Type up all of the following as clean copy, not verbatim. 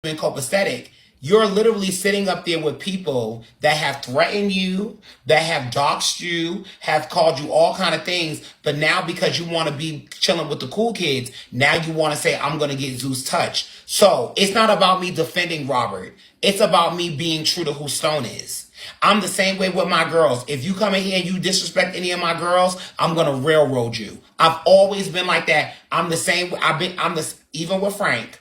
been copacetic, you're literally sitting up there with people that have threatened you, that have doxed you, have called you all kind of things. But now because you want to be chilling with the cool kids, now you want to say, I'm going to get Zeus touch. So it's not about me defending Robert. It's about me being true to who Stone is. I'm the same way with my girls. If you come in here and you disrespect any of my girls, I'm going to railroad you. I've always been like that. I'm the same. Even with Frank.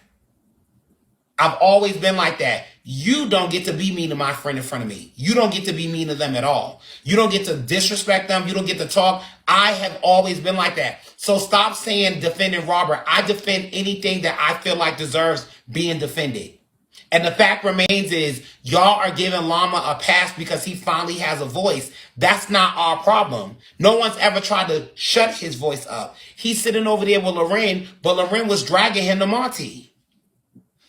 I've always been like that. You don't get to be mean to my friend in front of me. You don't get to be mean to them at all. You don't get to disrespect them. You don't get to talk. I have always been like that. So stop saying defending Robert. I defend anything that I feel like deserves being defended. And the fact remains is y'all are giving Llama a pass because he finally has a voice. That's not our problem. No one's ever tried to shut his voice up. He's sitting over there with Loren, but Loren was dragging him to Monty.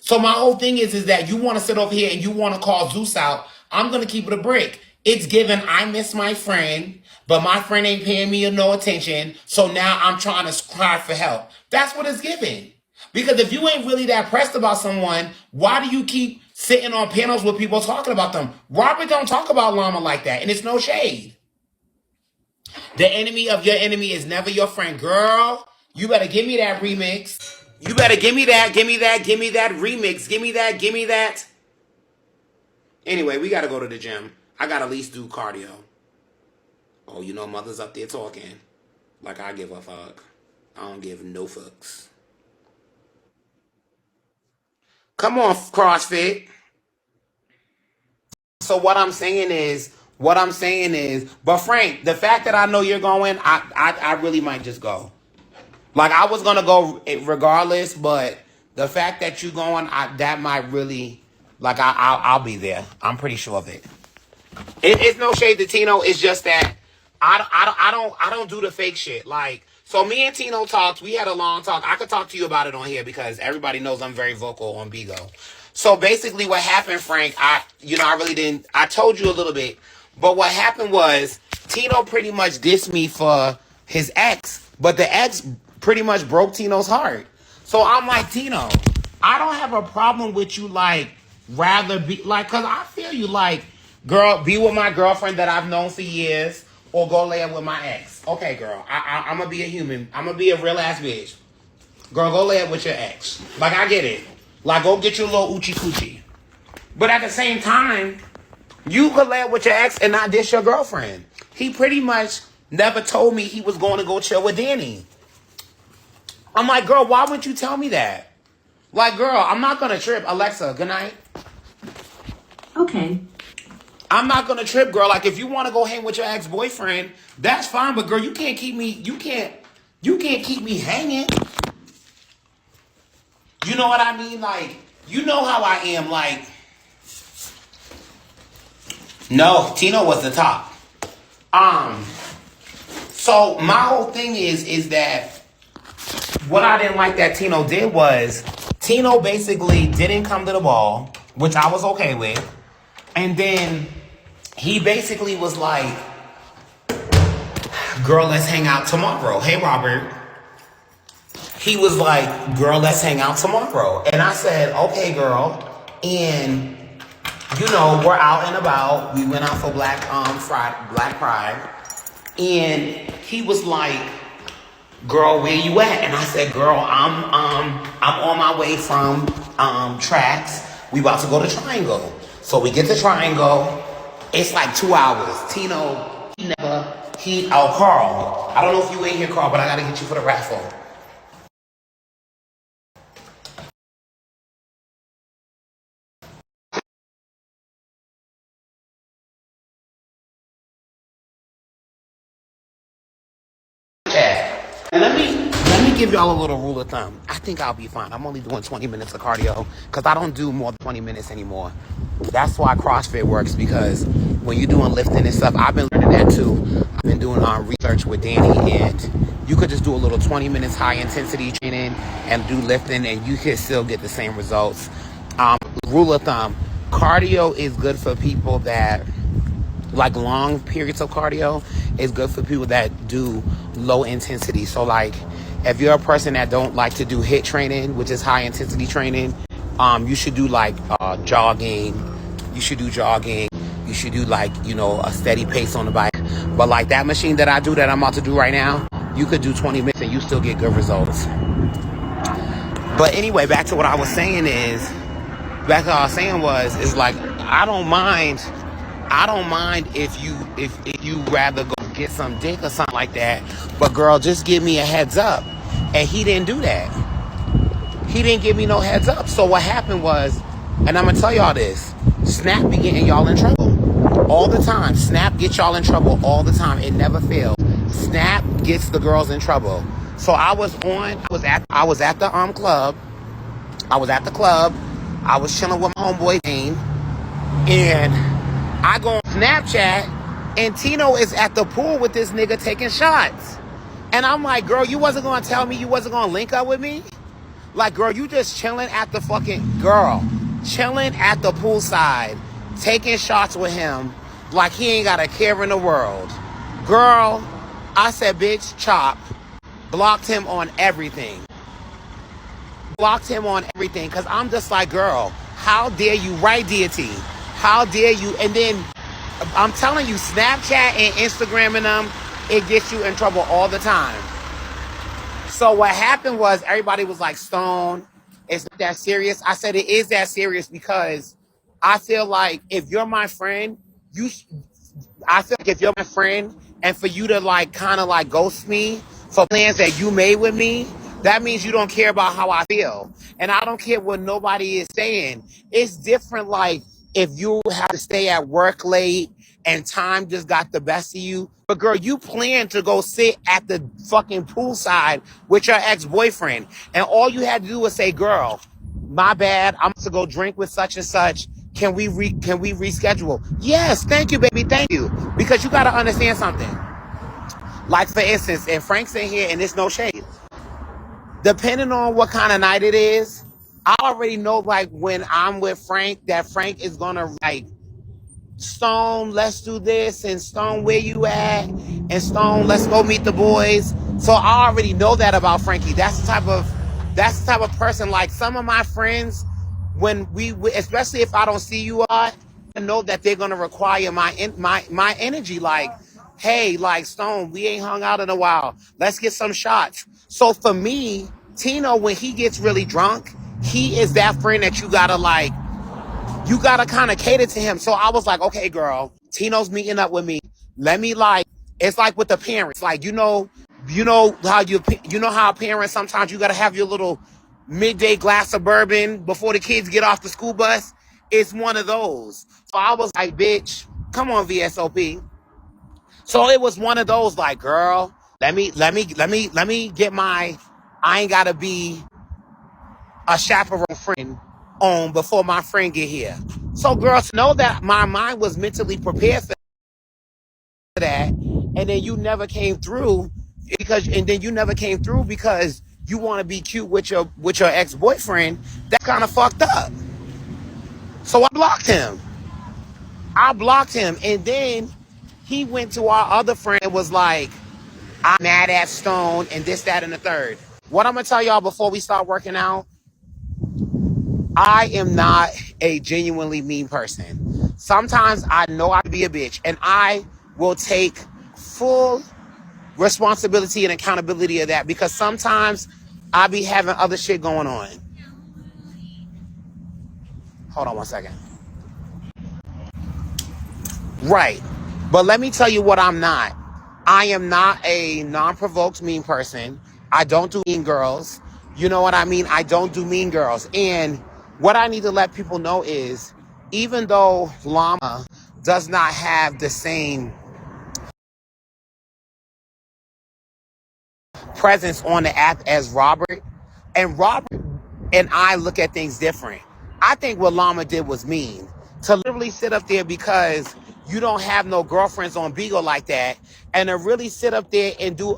So my whole thing is that you want to sit over here and you want to call Zeus out. I'm going to keep it a brick. It's given I miss my friend, but my friend ain't paying me no attention. So now I'm trying to cry for help. That's what it's given. Because if you ain't really that pressed about someone, why do you keep sitting on panels with people talking about them? Robert don't talk about Llama like that, and it's no shade. The enemy of your enemy is never your friend. Girl, you better give me that remix. You better give me that remix. Give me that. Anyway, we got to go to the gym. I got to at least do cardio. Oh, you know, mother's up there talking. Like I give a fuck. I don't give no fucks. Come on, CrossFit. So what I'm saying is, but Frank, the fact that I know you're going, I really might just go. Like I was gonna go regardless, but the fact that you're going, that might really, like I'll be there. I'm pretty sure of it. It's no shade to Tino. It's just that I don't do the fake shit. Like so, me and Tino talked. We had a long talk. I could talk to you about it on here because everybody knows I'm very vocal on Bigo. So basically, what happened, Frank? I really didn't. I told you a little bit, but what happened was Tino pretty much dissed me for his ex, but the ex pretty much broke Tino's heart. So I'm like, Tino, I don't have a problem with you, like, rather be, like, because I feel you, like, girl, be with my girlfriend that I've known for years, or go lay up with my ex. Okay, girl, I'm going to be a human. I'm going to be a real-ass bitch. Girl, go lay up with your ex. Like, I get it. Like, go get your little oochie-coochie. But at the same time, you could lay up with your ex and not diss your girlfriend. He pretty much never told me he was going to go chill with Danny. I'm like, girl, why wouldn't you tell me that? Like, girl, I'm not going to trip. Alexa, good night. Okay. I'm not going to trip, girl. Like, if you want to go hang with your ex-boyfriend, that's fine. But, girl, you can't keep me hanging. You know what I mean? Like, you know how I am. Like, no, Tino was the top. So my whole thing is that what I didn't like that Tino did was Tino basically didn't come to the ball, which I was okay with. And then he basically was like, girl, let's hang out tomorrow. Hey, Robert. He was like, girl, let's hang out tomorrow. And I said, okay, girl. And, you know, we're out and about. We went out for Black Pride. And he was like, girl, where you at? And I said, girl, I'm on my way from Tracks. We about to go to Triangle. So we get to Triangle. It's like 2 hours. Tino, Carl. I don't know if you ain't here, Carl, but I gotta get you for the raffle. And let me give y'all a little rule of thumb. I think I'll be fine. I'm only doing 20 minutes of cardio because I don't do more than 20 minutes anymore. That's why CrossFit works, because when you're doing lifting and stuff, I've been learning that too. I've been doing research with Danny, and you could just do a little 20 minutes high intensity training and do lifting, and you can still get the same results. Rule of thumb, cardio is good for people that like long periods of cardio. Is good for people that do low intensity. So like if you're a person that don't like to do HIIT training, which is high intensity training, You should do like jogging. You should do jogging. You should do like, a steady pace on the bike. But like that machine that I do that I'm about to do right now, you could do 20 minutes and you still get good results. But anyway, back to what I was saying is like, I don't mind if you rather go get some dick or something like that. But girl, just give me a heads up. And he didn't do that. He didn't give me no heads up. So what happened was, and I'm gonna tell y'all this, Snap be getting y'all in trouble all the time. Snap gets y'all in trouble all the time. It never fails. Snap gets the girls in trouble. So I was at the club. I was at the club. I was chilling with my homeboy Dane, and I go on Snapchat, and Tino is at the pool with this nigga taking shots. And I'm like, girl, you wasn't gonna tell me you wasn't gonna link up with me? Like, girl, you just chilling at the poolside, taking shots with him like he ain't got a care in the world. Girl, I said, bitch, chop. Blocked him on everything. Because I'm just like, girl, how dare you, right, deity? How dare you? And then, I'm telling you, Snapchat and Instagram and them, it gets you in trouble all the time. So what happened was, everybody was like, Stone, it's not that serious. I said, it is that serious because I feel like if you're my friend, and for you to like kind of like ghost me for plans that you made with me, that means you don't care about how I feel. And I don't care what nobody is saying. It's different like if you have to stay at work late and time just got the best of you. But girl, you plan to go sit at the fucking poolside with your ex-boyfriend. And all you had to do was say, girl, my bad, I'm to go drink with such and such. Can we reschedule? Yes, thank you, baby, thank you. Because you got to understand something. Like, for instance, and Frank's in here, and there's no shade. Depending on what kind of night it is, I already know, like, when I'm with Frank, that Frank is going to, like, Stone, let's do this, and Stone, where you at? And Stone, let's go meet the boys. So I already know that about Frankie. That's the type of person. Like some of my friends, when we especially if I don't see you a lot, I know that they're gonna require my energy. Like, hey, like Stone, we ain't hung out in a while. Let's get some shots. So for me, Tino, when he gets really drunk, he is that friend that you gotta kind of cater to him. So I was like, okay, girl, Tino's meeting up with me. Let me it's like with the parents, like, you know how parents, sometimes you gotta have your little midday glass of bourbon before the kids get off the school bus. It's one of those. So I was like, bitch, come on, VSOP. So it was one of those, like, girl, let me get I ain't gotta be a chaperone friend on before my friend get here. So girls, know that my mind was mentally prepared for that, and then you never came through because you want to be cute with your ex-boyfriend. That's kind of fucked up. So I blocked him, and then he went to our other friend and was like, I'm mad at Stone and this, that, and the third. What I'm gonna tell y'all before we start working out, I am not a genuinely mean person. Sometimes I know I can be a bitch, and I will take full responsibility and accountability of that, because sometimes I be having other shit going on. Hold on one second. Right. But let me tell you what I'm not. I am not a non-provoked mean person. I don't do mean girls. You know what I mean? I don't do mean girls. And what I need to let people know is, even though Llama does not have the same presence on the app as Robert, and Robert and I look at things different. I think what Llama did was mean. To literally sit up there because you don't have no girlfriends on Beagle like that, and to really sit up there and do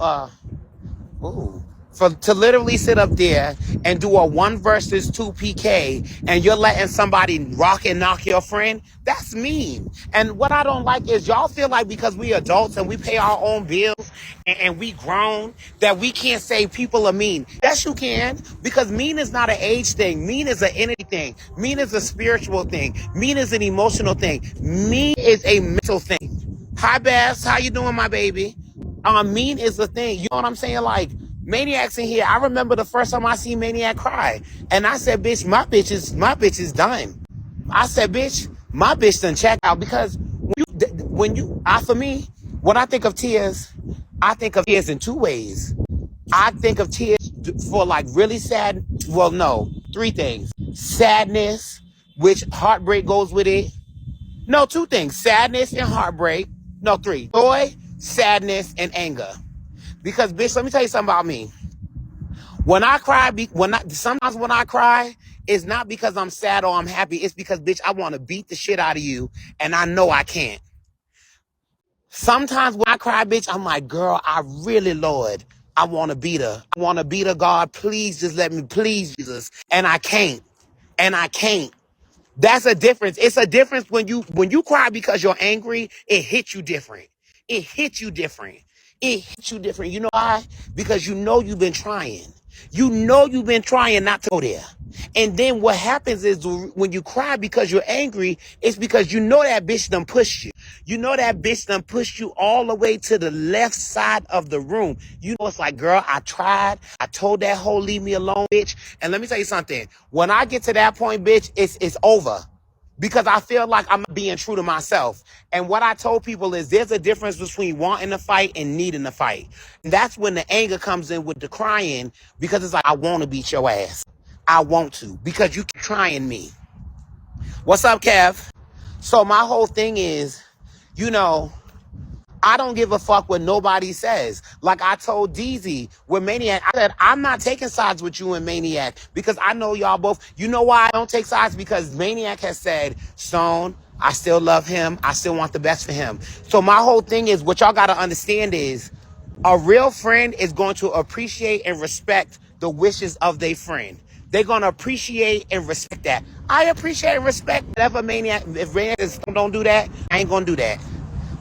ooh, For to literally sit up there and do a 1 versus 2 PK and you're letting somebody rock and knock your friend, that's mean. And what I don't like is y'all feel like because we adults and we pay our own bills and we grown that we can't say people are mean. Yes, you can, because mean is not an age thing. Mean is an energy thing. Mean is a spiritual thing. Mean is an emotional thing. Mean is a mental thing. Hi, Bess. How you doing, my baby? Mean is the thing. You know what I'm saying? Like, Maniac's in here. I remember the first time I seen Maniac cry. And I said, bitch, my bitch is done. I said, bitch, my bitch done check out. Because for me, when I think of tears, I think of tears in 2 ways. I think of tears for like really sad, well, no, 3 things. Sadness, which heartbreak goes with it. No, 2 things. Sadness and heartbreak. No, 3. Joy, sadness, and anger. Because, bitch, let me tell you something about me. When I cry, sometimes when I cry, it's not because I'm sad or I'm happy. It's because, bitch, I want to beat the shit out of you, and I know I can't. Sometimes when I cry, bitch, I'm like, girl, I really, Lord, I want to beat her. I want to beat her, God. Please just let me, please, Jesus. And I can't. And I can't. That's a difference. It's a difference when you cry because you're angry, it hits you different. It hits you different. It hits you different. You know why? Because you know you've been trying. You know you've been trying not to go there. And then what happens is when you cry because you're angry, it's because you know that bitch done pushed you. You know that bitch done pushed you all the way to the left side of the room. You know, it's like, girl, I tried. I told that hoe, leave me alone, bitch. And let me tell you something. When I get to that point, bitch, it's over. Because I feel like I'm being true to myself. And what I told people is there's a difference between wanting to fight and needing to fight. And that's when the anger comes in with the crying, because it's like, I want to beat your ass. I want to, because you keep trying me. What's up, Kev? So my whole thing is, you know, I don't give a fuck what nobody says. Like I told DZ with Maniac, I said, I'm not taking sides with you and Maniac because I know y'all both. You know why I don't take sides? Because Maniac has said, Stone, I still love him. I still want the best for him. So my whole thing is, what y'all got to understand is, a real friend is going to appreciate and respect the wishes of their friend. They're going to appreciate and respect that. I appreciate and respect whatever Maniac. If Maniac don't do that, I ain't going to do that.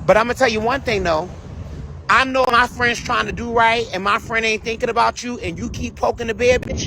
But I'm going to tell you one thing, though. I know my friend's trying to do right, and my friend ain't thinking about you, and you keep poking the bear, bitch.